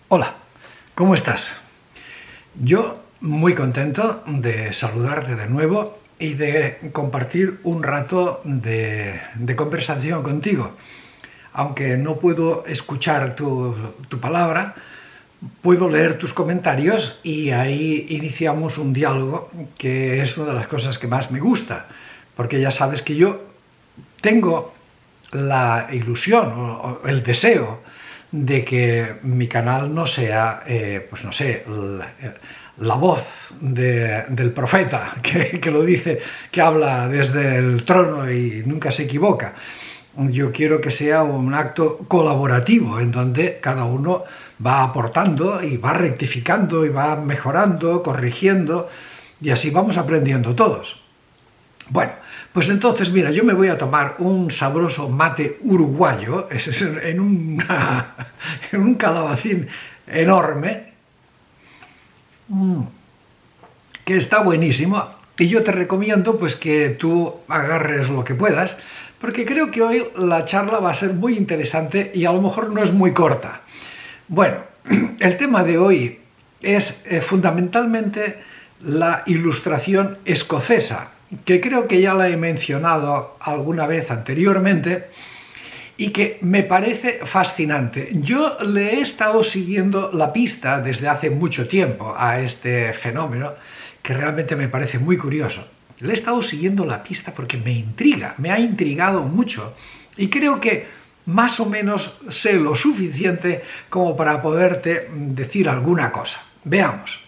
Hola, ¿cómo estás? Yo muy contento de saludarte de nuevo y de compartir un rato de conversación contigo. Aunque no puedo escuchar tu palabra, puedo leer tus comentarios y ahí iniciamos un diálogo que es una de las cosas que más me gusta, porque ya sabes que yo tengo la ilusión o el deseo de que mi canal no sea, pues no sé, la voz del profeta que lo dice, que habla desde el trono y nunca se equivoca. Yo quiero que sea un acto colaborativo en donde cada uno va aportando y va rectificando y va mejorando, corrigiendo, y así vamos aprendiendo todos. Bueno, pues entonces, mira, yo me voy a tomar un sabroso mate uruguayo en un calabacín enorme, que está buenísimo, y yo te recomiendo pues que tú agarres lo que puedas, porque creo que hoy la charla va a ser muy interesante y a lo mejor no es muy corta. Bueno, el tema de hoy es fundamentalmente la ilustración escocesa, que creo que ya la he mencionado alguna vez anteriormente y que me parece fascinante. Yo le he estado siguiendo la pista desde hace mucho tiempo a este fenómeno, que realmente me parece muy curioso. Le he estado siguiendo la pista porque me intriga, me ha intrigado mucho y creo que más o menos sé lo suficiente como para poderte decir alguna cosa. Veamos.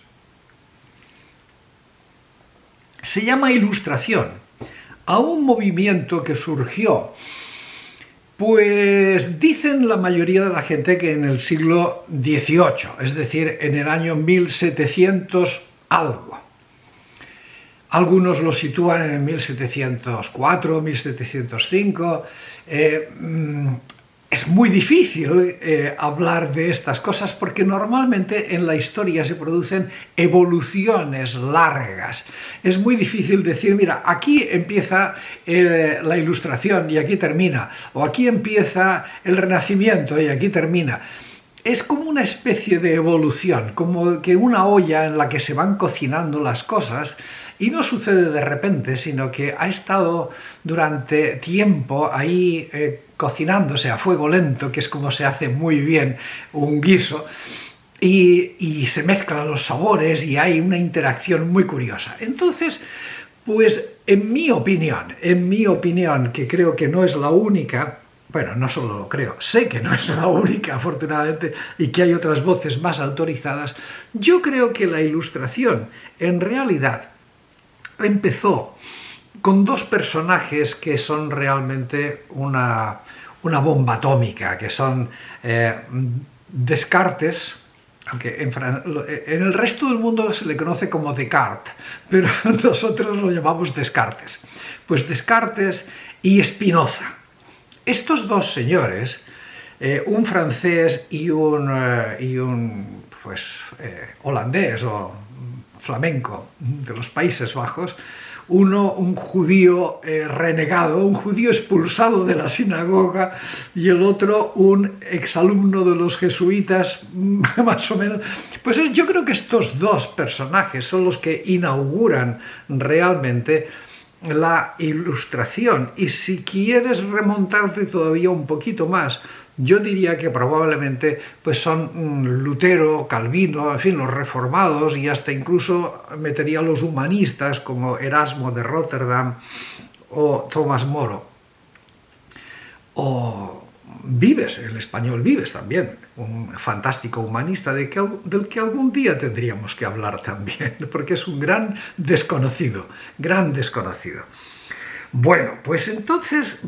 Se llama ilustración a un movimiento que surgió, pues dicen la mayoría de la gente que en el siglo XVIII, es decir, en el año 1700 algo. Algunos lo sitúan en el 1704, 1705. Es muy difícil hablar de estas cosas porque normalmente en la historia se producen evoluciones largas. Es muy difícil decir, mira, aquí empieza la Ilustración y aquí termina, o aquí empieza el Renacimiento y aquí termina. Es como una especie de evolución, como que una olla en la que se van cocinando las cosas y no sucede de repente, sino que ha estado durante tiempo ahí cocinándose a fuego lento, que es como se hace muy bien un guiso, y se mezclan los sabores y hay una interacción muy curiosa. Entonces, pues en mi opinión, que creo que no es la única, bueno, no solo lo creo, sé que no es la única, afortunadamente, y que hay otras voces más autorizadas, yo creo que la Ilustración, en realidad, empezó con dos personajes que son realmente una bomba atómica, que son Descartes, aunque en el resto del mundo se le conoce como Descartes, pero nosotros lo llamamos Descartes. Pues Descartes y Spinoza. Estos dos señores, un francés y un holandés o flamenco de los Países Bajos, uno un judío renegado, un judío expulsado de la sinagoga, y el otro un exalumno de los jesuitas, más o menos. Pues yo creo que estos dos personajes son los que inauguran realmente la Ilustración. Y si quieres remontarte todavía un poquito más, yo diría que probablemente pues son Lutero, Calvino, en fin, los reformados, y hasta incluso metería a los humanistas como Erasmo de Rotterdam o Tomás Moro. O Vives, el español Vives también, un fantástico humanista del que algún día tendríamos que hablar también, porque es un gran desconocido, gran desconocido. Bueno, pues entonces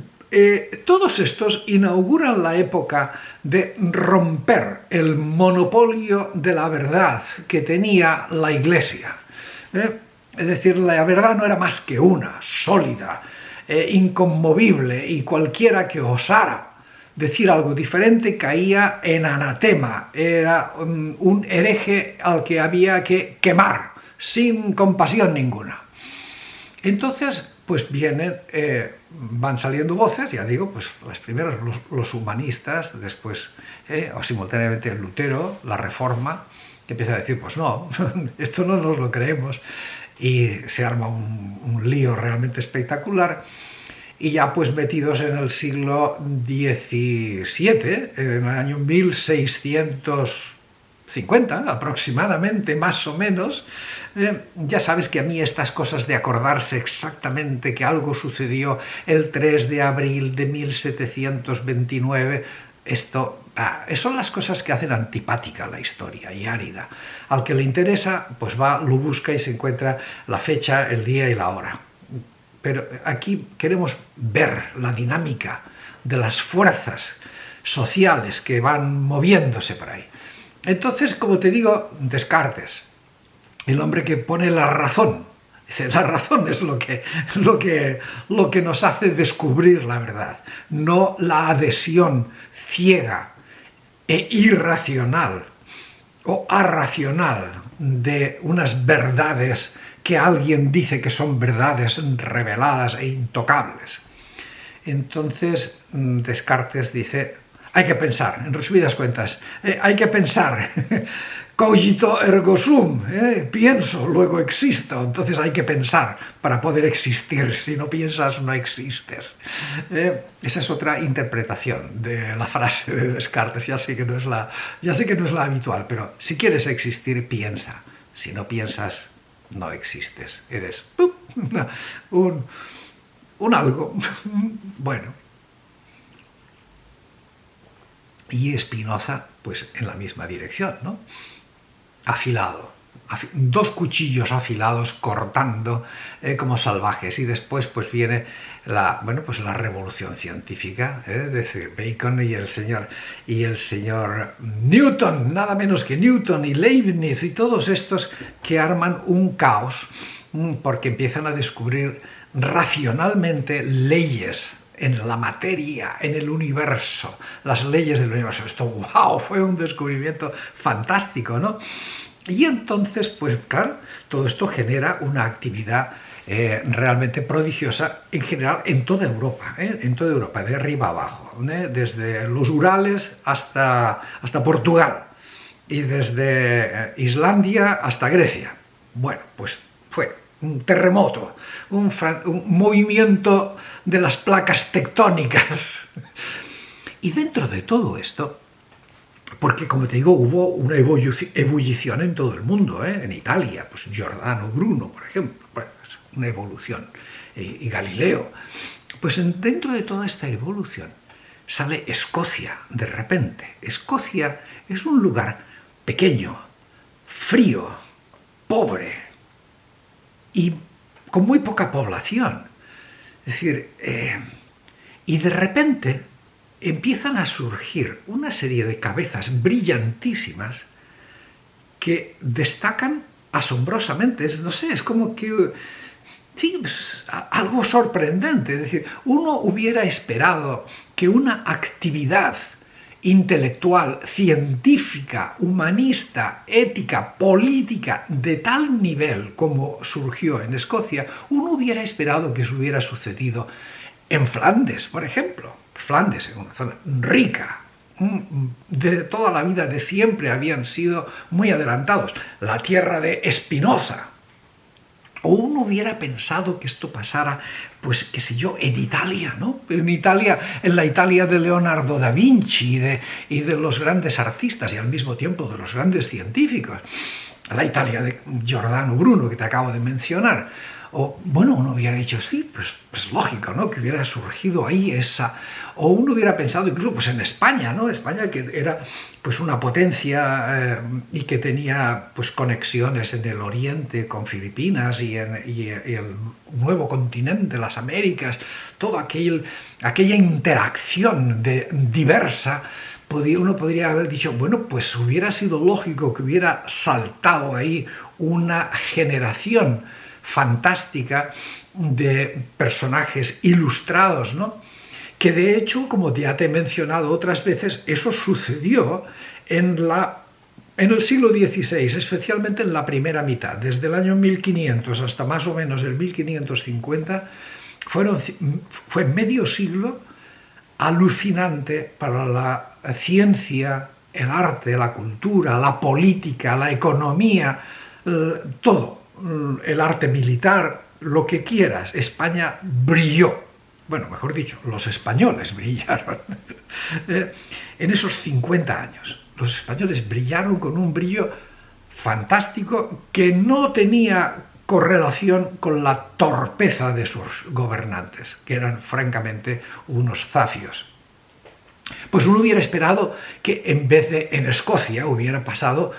todos estos inauguran la época de romper el monopolio de la verdad que tenía la Iglesia. Es decir, la verdad no era más que una, sólida, inconmovible, y cualquiera que osara decir algo diferente caía en anatema, era un hereje al que había que quemar sin compasión ninguna. Entonces, pues vienen van saliendo voces, ya digo, pues las primeras los humanistas, después o simultáneamente Lutero, la Reforma, que empieza a decir, pues no, esto no nos lo creemos, y se arma un lío realmente espectacular. Y ya pues metidos en el siglo XVII, en el año 1650 aproximadamente, más o menos, ya sabes que a mí estas cosas de acordarse exactamente que algo sucedió el 3 de abril de 1729, esto son las cosas que hacen antipática la historia y árida. Al que le interesa, pues va, lo busca y se encuentra la fecha, el día y la hora. Pero aquí queremos ver la dinámica de las fuerzas sociales que van moviéndose por ahí. Entonces, como te digo, Descartes, el hombre que pone la razón. Dice, la razón es lo que nos hace descubrir la verdad, no la adhesión ciega e irracional o arracional de unas verdades que alguien dice que son verdades reveladas e intocables. Entonces Descartes dice, hay que pensar, en resumidas cuentas, hay que pensar, cogito ergo sum, pienso, luego existo, entonces hay que pensar para poder existir, si no piensas no existes. Esa es otra interpretación de la frase de Descartes, ya sé que no es la habitual, pero si quieres existir, piensa, si no piensas, no existes, eres un algo. Bueno. Y Spinoza, pues en la misma dirección, ¿no? Afilado, dos cuchillos afilados cortando como salvajes, y después pues viene la revolución científica, es decir, Bacon y el señor Newton, nada menos que Newton y Leibniz y todos estos que arman un caos porque empiezan a descubrir racionalmente leyes en la materia, en el universo, las leyes del universo. Esto, wow, fue un descubrimiento fantástico, ¿no? Y entonces, pues claro, todo esto genera una actividad realmente prodigiosa en general en toda Europa, de arriba a abajo, desde los Urales hasta Portugal y desde Islandia hasta Grecia. Bueno, pues fue un terremoto, un movimiento de las placas tectónicas. Y dentro de todo esto, porque como te digo, hubo una ebullición en todo el mundo, en Italia, pues Giordano Bruno, por ejemplo, bueno, una evolución, y Galileo. Pues dentro de toda esta evolución sale Escocia, de repente. Escocia es un lugar pequeño, frío, pobre, y con muy poca población. Es decir, y de repente empiezan a surgir una serie de cabezas brillantísimas que destacan asombrosamente. No sé, es como que, sí, pues, algo sorprendente. Es decir, uno hubiera esperado que una actividad intelectual, científica, humanista, ética, política, de tal nivel como surgió en Escocia, uno hubiera esperado que eso hubiera sucedido en Flandes, por ejemplo. Flandes, en una zona rica, de toda la vida, de siempre habían sido muy adelantados. La tierra de Spinoza. O uno hubiera pensado que esto pasara, pues, qué sé yo, en Italia, ¿no? En Italia, en la Italia de Leonardo da Vinci y de los grandes artistas y al mismo tiempo de los grandes científicos. La Italia de Giordano Bruno, que te acabo de mencionar. O, bueno, uno hubiera dicho, sí, pues lógico, ¿no? Que hubiera surgido ahí esa... O uno hubiera pensado incluso pues en España, ¿no? España, que era pues una potencia y que tenía pues conexiones en el Oriente con Filipinas y el nuevo continente, las Américas, toda aquella interacción diversa. Uno podría haber dicho, bueno, pues hubiera sido lógico que hubiera saltado ahí una generación fantástica de personajes ilustrados, ¿no? Que de hecho, como ya te he mencionado otras veces, eso sucedió en el siglo XVI, especialmente en la primera mitad, desde el año 1500 hasta más o menos el 1550, fue medio siglo alucinante para la ciencia, el arte, la cultura, la política, la economía, todo, el arte militar, lo que quieras. España brilló. Bueno, mejor dicho, los españoles brillaron. En esos 50 años, los españoles brillaron con un brillo fantástico que no tenía correlación con la torpeza de sus gobernantes, que eran francamente unos zafios. Pues uno hubiera esperado que en vez de en Escocia hubiera pasado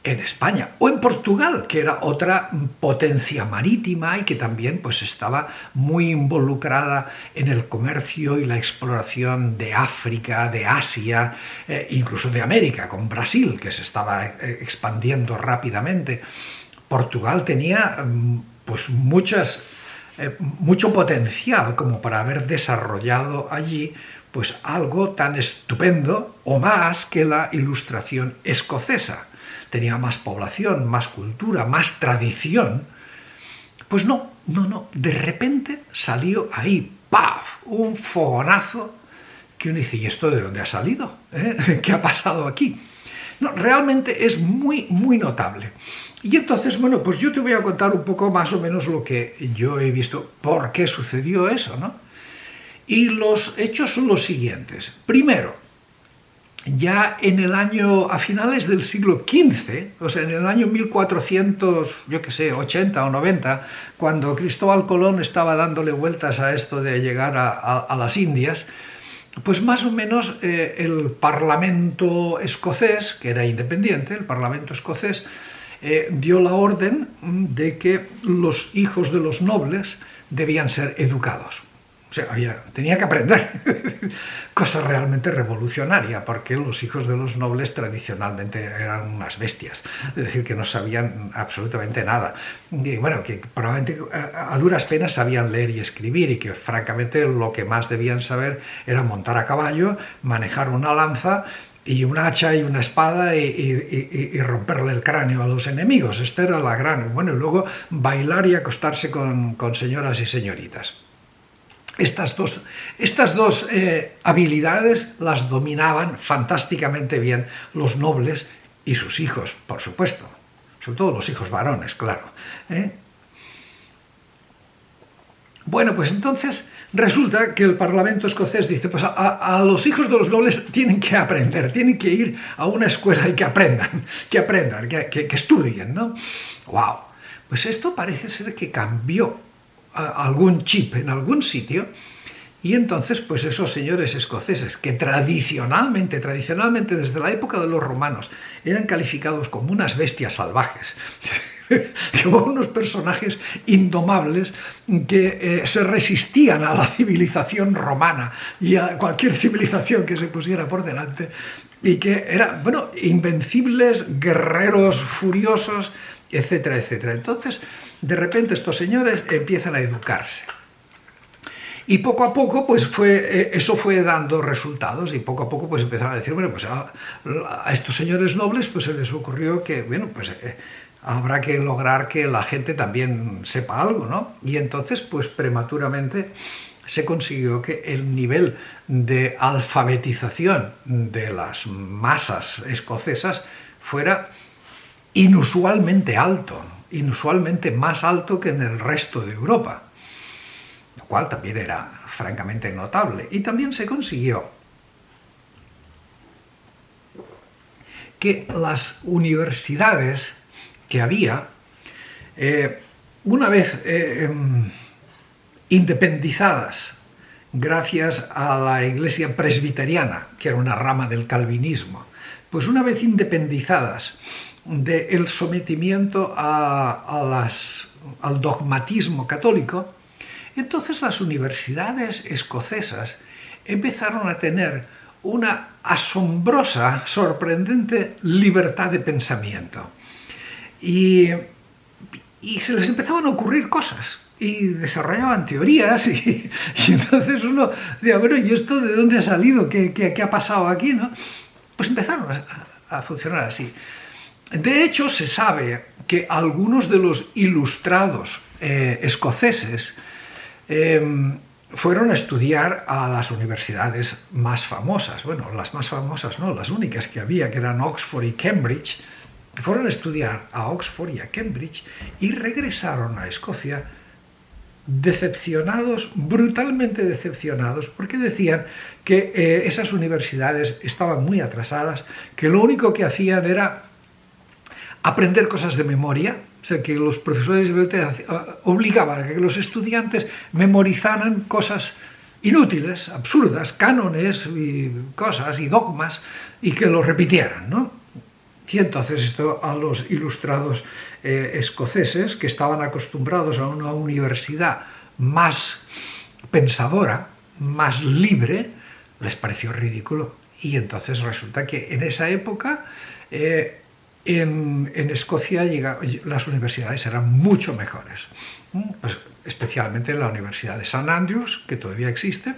en España o en Portugal, que era otra potencia marítima y que también pues estaba muy involucrada en el comercio y la exploración de África, de Asia, incluso de América, con Brasil, que se estaba expandiendo rápidamente. Portugal tenía pues mucho potencial como para haber desarrollado allí pues algo tan estupendo o más que la Ilustración escocesa. Tenía más población, más cultura, más tradición. Pues no, de repente salió ahí, ¡paf!, un fogonazo que uno dice, ¿y esto de dónde ha salido? ¿Qué ha pasado aquí? No, realmente es muy, muy notable. Y entonces, bueno, pues yo te voy a contar un poco más o menos lo que yo he visto, por qué sucedió eso, ¿no? Y los hechos son los siguientes. Primero, ya en el año, a finales del siglo XV, o sea, en el año 1480 o 90, cuando Cristóbal Colón estaba dándole vueltas a esto de llegar a las Indias, pues más o menos el Parlamento escocés, que era independiente, el Parlamento escocés, dio la orden de que los hijos de los nobles debían ser educados. O sea, tenía que aprender, cosa realmente revolucionaria, porque los hijos de los nobles tradicionalmente eran unas bestias, es decir, que no sabían absolutamente nada. Y bueno, que probablemente a duras penas sabían leer y escribir, y que francamente lo que más debían saber era montar a caballo, manejar una lanza y un hacha y una espada y romperle el cráneo a los enemigos. Esta era la gran... Bueno, y luego bailar y acostarse con señoras y señoritas. Estas dos habilidades las dominaban fantásticamente bien los nobles y sus hijos, por supuesto. Sobre todo los hijos varones, claro. Bueno, pues entonces resulta que el Parlamento escocés dice, pues a los hijos de los nobles tienen que aprender, tienen que ir a una escuela y que aprendan, que estudien, ¿no? ¡Wow! Pues esto parece ser que cambió algún chip en algún sitio, y entonces pues esos señores escoceses que tradicionalmente desde la época de los romanos eran calificados como unas bestias salvajes, como unos personajes indomables que se resistían a la civilización romana y a cualquier civilización que se pusiera por delante, y que eran, bueno, invencibles, guerreros furiosos, etcétera, etcétera. Entonces, de repente estos señores empiezan a educarse. Y poco a poco, pues eso fue dando resultados, y poco a poco pues empezaron a decir, bueno, pues a estos señores nobles pues se les ocurrió que, bueno, pues habrá que lograr que la gente también sepa algo, ¿no? Y entonces, pues prematuramente se consiguió que el nivel de alfabetización de las masas escocesas fuera inusualmente alto, inusualmente más alto que en el resto de Europa, lo cual también era francamente notable. Y también se consiguió que las universidades que había, una vez independizadas gracias a la Iglesia presbiteriana, que era una rama del calvinismo, pues una vez independizadas del sometimiento al dogmatismo católico, entonces las universidades escocesas empezaron a tener una asombrosa, sorprendente libertad de pensamiento. Y se les empezaban a ocurrir cosas, y desarrollaban teorías, y entonces uno decía, bueno, ¿y esto de dónde ha salido? ¿Qué ha pasado aquí, no? Pues empezaron a funcionar así. De hecho, se sabe que algunos de los ilustrados escoceses fueron a estudiar a las universidades más famosas, bueno, las más famosas no, las únicas que había, que eran Oxford y Cambridge. Fueron a estudiar a Oxford y a Cambridge y regresaron a Escocia decepcionados, brutalmente decepcionados, porque decían que esas universidades estaban muy atrasadas, que lo único que hacían era aprender cosas de memoria, o sea, que los profesores obligaban a que los estudiantes memorizaran cosas inútiles, absurdas, cánones y cosas y dogmas, y que lo repitieran, ¿no? Y entonces esto a los ilustrados escoceses, que estaban acostumbrados a una universidad más pensadora, más libre, les pareció ridículo. Y entonces resulta que en esa época en Escocia las universidades eran mucho mejores, pues especialmente la Universidad de St. Andrews, que todavía existe,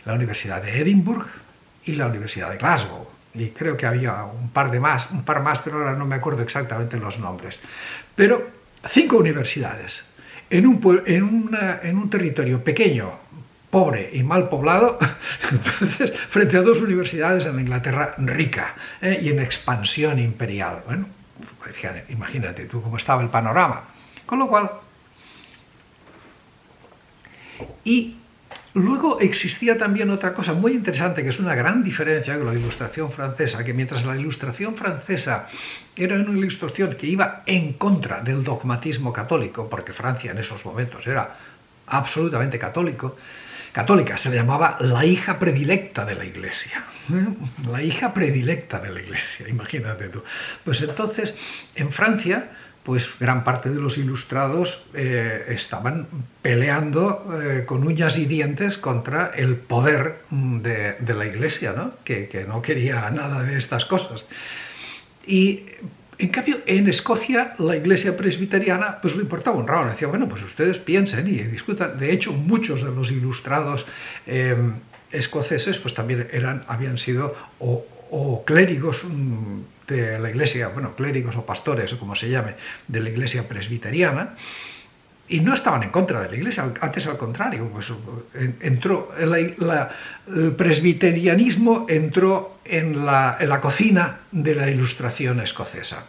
la Universidad de Edimburgo y la Universidad de Glasgow. Y creo que había un par más, pero ahora no me acuerdo exactamente los nombres. Pero 5 universidades en un territorio pequeño, pobre y mal poblado, entonces, frente a 2 universidades en la Inglaterra rica y en expansión imperial. Bueno, fíjate, imagínate tú cómo estaba el panorama. Con lo cual, y luego existía también otra cosa muy interesante, que es una gran diferencia con la Ilustración francesa, que mientras la Ilustración francesa era una ilustración que iba en contra del dogmatismo católico, porque Francia en esos momentos era absolutamente católica, se le llamaba la hija predilecta de la Iglesia. La hija predilecta de la Iglesia, imagínate tú. Pues entonces, en Francia, pues gran parte de los ilustrados estaban peleando con uñas y dientes contra el poder de la Iglesia, ¿no? Que no quería nada de estas cosas. Y en cambio, en Escocia, la Iglesia presbiteriana pues le importaba un rabo. Decía, bueno, pues ustedes piensen y discutan. De hecho, muchos de los ilustrados escoceses pues también habían sido o clérigos de la Iglesia, bueno, clérigos o pastores, o como se llame, de la Iglesia presbiteriana, y no estaban en contra de la Iglesia, antes al contrario, pues entró el presbiterianismo entró en la cocina de la Ilustración escocesa.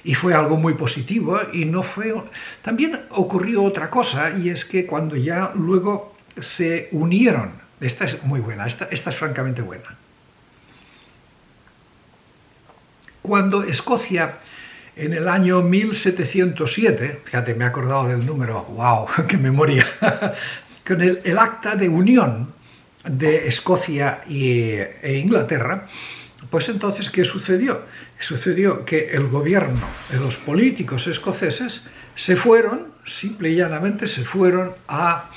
Y fue algo muy positivo, y no fue... También ocurrió otra cosa, y es que cuando ya luego se unieron, esta es muy buena, esta es francamente buena. Cuando Escocia, en el año 1707, fíjate, me he acordado del número, wow, qué memoria, con el acta de unión de Escocia e Inglaterra, pues entonces, ¿qué sucedió? Sucedió que el gobierno, los políticos escoceses, se fueron, simple y llanamente, se fueron a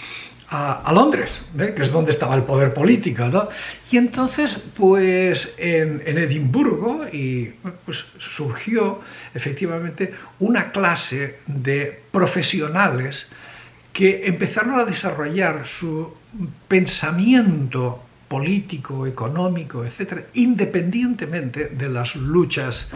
Londres, que es donde estaba el poder político, ¿no? Y entonces, pues en Edimburgo pues, surgió efectivamente una clase de profesionales que empezaron a desarrollar su pensamiento político, económico, etcétera, independientemente de las luchas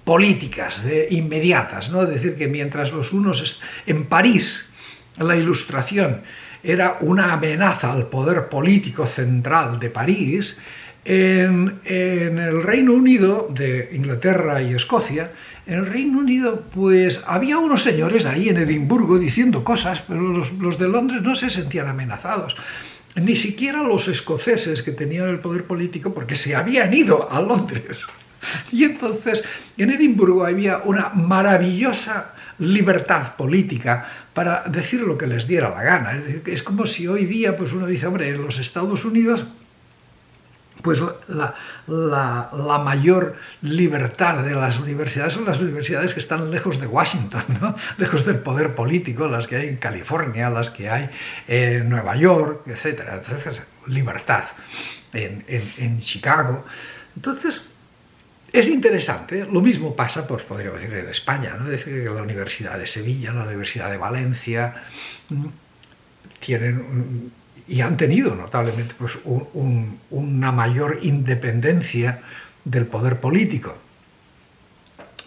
políticas inmediatas, ¿no? Es decir, que mientras los unos en París, la Ilustración era una amenaza al poder político central de París, en el Reino Unido, de Inglaterra y Escocia, en el Reino Unido pues había unos señores ahí en Edimburgo diciendo cosas, pero los de Londres no se sentían amenazados. Ni siquiera los escoceses que tenían el poder político, porque se habían ido a Londres. Y entonces en Edimburgo había una maravillosa libertad política para decir lo que les diera la gana. Es como si hoy día pues uno dice, hombre, en los Estados Unidos pues la mayor libertad de las universidades son las universidades que están lejos de Washington, ¿no? Lejos del poder político, las que hay en California, las que hay en Nueva York, etcétera. Entonces, libertad en Chicago. Entonces, es interesante. Lo mismo pasa, pues podríamos decir, en España, ¿no? Es decir, que la Universidad de Sevilla, la Universidad de Valencia tienen y han tenido notablemente pues, una mayor independencia del poder político.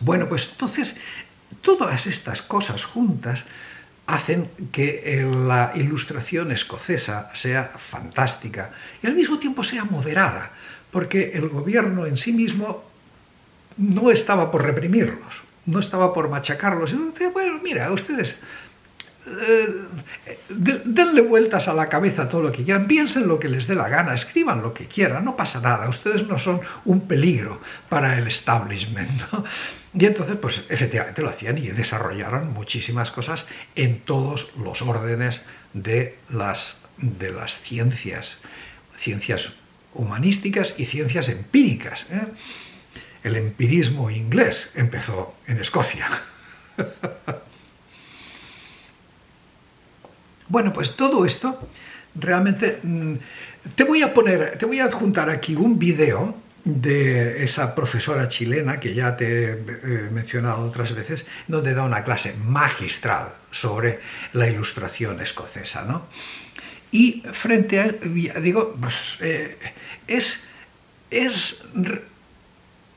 Bueno, pues entonces todas estas cosas juntas hacen que la ilustración escocesa sea fantástica y al mismo tiempo sea moderada, porque el gobierno en sí mismo no estaba por reprimirlos, no estaba por machacarlos. Y decía, bueno, mira, ustedes denle vueltas a la cabeza todo lo que quieran, piensen lo que les dé la gana, escriban lo que quieran, no pasa nada, ustedes no son un peligro para el establishment, ¿no? Y entonces, pues efectivamente lo hacían y desarrollaron muchísimas cosas en todos los órdenes de las ciencias humanísticas y ciencias empíricas, ¿eh? El empirismo inglés empezó en Escocia. Bueno, pues todo esto realmente... Te voy a adjuntar aquí un vídeo de esa profesora chilena que ya te he mencionado otras veces, donde da una clase magistral sobre la ilustración escocesa, ¿no? Y frente a... digo, pues,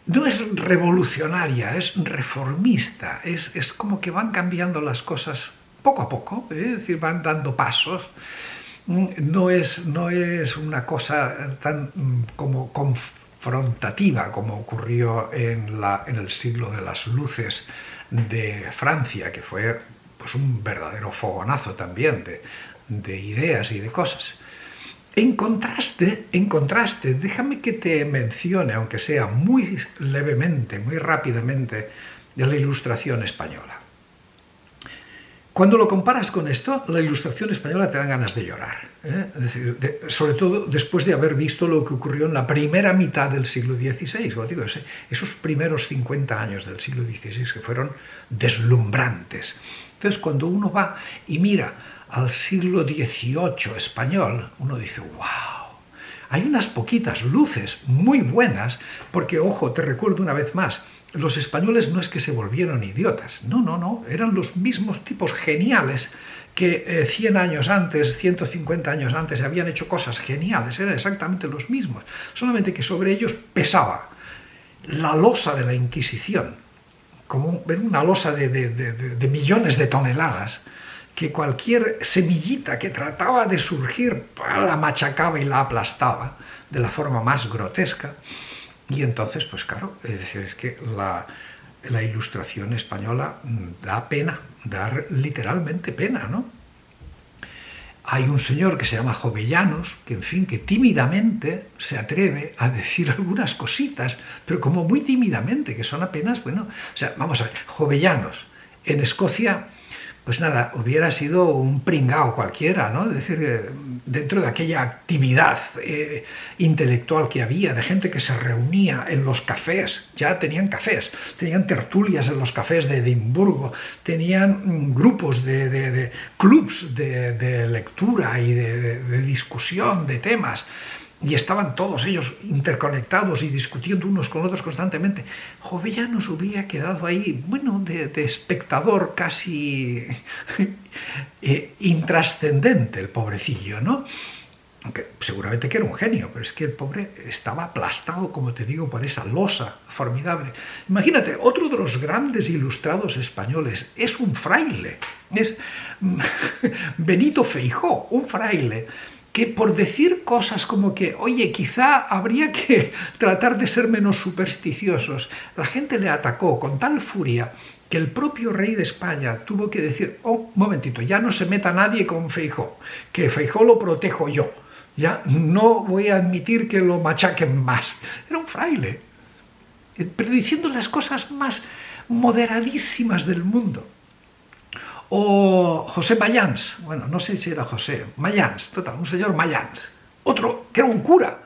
no es revolucionaria, es reformista, es como que van cambiando las cosas poco a poco, es decir, van dando pasos. No es una cosa como confrontativa como ocurrió en el siglo de las luces de Francia, que fue pues un verdadero fogonazo también de ideas y de cosas. En contraste, déjame que te mencione, aunque sea muy levemente, muy rápidamente, de la Ilustración española. Cuando lo comparas con esto, la Ilustración española te dan ganas de llorar, ¿eh? Es decir, sobre todo después de haber visto lo que ocurrió en la primera mitad del siglo XVI, como digo, esos primeros 50 años del siglo XVI que fueron deslumbrantes. Entonces, cuando uno va y mira al siglo XVIII español, uno dice, ¡wow! Hay unas poquitas luces muy buenas, porque, ojo, te recuerdo una vez más, los españoles no es que se volvieron idiotas, no, eran los mismos tipos geniales que 100 años antes, 150 años antes habían hecho cosas geniales, eran exactamente los mismos, solamente que sobre ellos pesaba la losa de la Inquisición, como una losa de millones de toneladas, que cualquier semillita que trataba de surgir la machacaba y la aplastaba de la forma más grotesca. Y entonces, pues claro, es decir, es que la Ilustración española da pena, da literalmente pena, ¿no? Hay un señor que se llama Jovellanos, que en fin, que tímidamente se atreve a decir algunas cositas, pero como muy tímidamente, que son apenas, bueno, o sea, vamos a ver, Jovellanos, en Escocia, pues nada, hubiera sido un pringao cualquiera, ¿no? Es decir, dentro de aquella actividad intelectual que había, de gente que se reunía en los cafés, ya tenían cafés, tenían tertulias en los cafés de Edimburgo, tenían grupos de clubs de lectura y de discusión de temas, y estaban todos ellos interconectados y discutiendo unos con otros constantemente. Jovellanos hubiera quedado ahí, bueno, de espectador casi intrascendente, el pobrecillo, ¿no? Aunque seguramente que era un genio, pero es que el pobre estaba aplastado, como te digo, por esa losa formidable. Imagínate, otro de los grandes ilustrados españoles es un fraile, es Benito Feijóo, un fraile, que por decir cosas como que, oye, quizá habría que tratar de ser menos supersticiosos, la gente le atacó con tal furia que el propio rey de España tuvo que decir, oh, un momentito, ya no se meta nadie con Feijóo, que Feijóo lo protejo yo, ya no voy a admitir que lo machaquen más. Era un fraile, pero diciendo las cosas más moderadísimas del mundo. O José Mayans, bueno, no sé si era José, Mayans, total, un señor Mayans, otro que era un cura,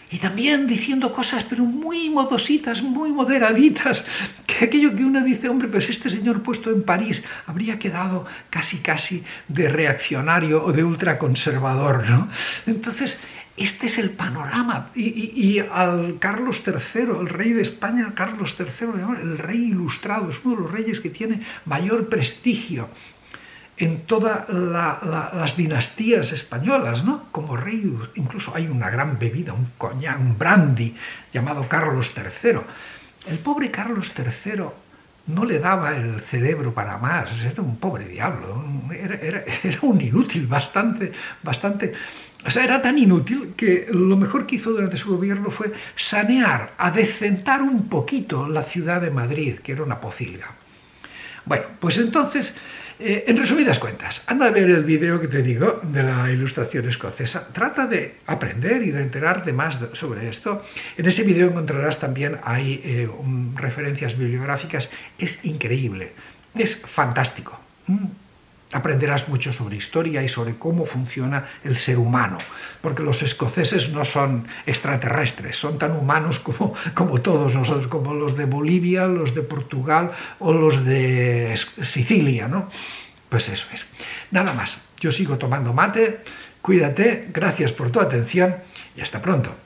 y también diciendo cosas pero muy modositas, muy moderaditas, que aquello que uno dice, hombre, pues este señor puesto en París habría quedado casi de reaccionario o de ultraconservador, ¿no? Entonces, este es el panorama, y al Carlos III, el rey de España, Carlos III, el rey ilustrado, es uno de los reyes que tiene mayor prestigio en todas las dinastías españolas, ¿no? Como rey, incluso hay una gran bebida, un coñac, un brandy, llamado Carlos III. El pobre Carlos III no le daba el cerebro para más, era un pobre diablo, era un inútil bastante, o sea, era tan inútil que lo mejor que hizo durante su gobierno fue sanear, adecentar un poquito la ciudad de Madrid, que era una pocilga. Bueno, pues entonces, en resumidas cuentas, anda a ver el vídeo que te digo de la ilustración escocesa, trata de aprender y de enterarte más sobre esto. En ese vídeo encontrarás también, hay referencias bibliográficas, es increíble, es fantástico. Aprenderás mucho sobre historia y sobre cómo funciona el ser humano, porque los escoceses no son extraterrestres, son tan humanos como todos nosotros, como los de Bolivia, los de Portugal o los de Sicilia, ¿no? Pues eso es. Nada más, yo sigo tomando mate, cuídate, gracias por tu atención y hasta pronto.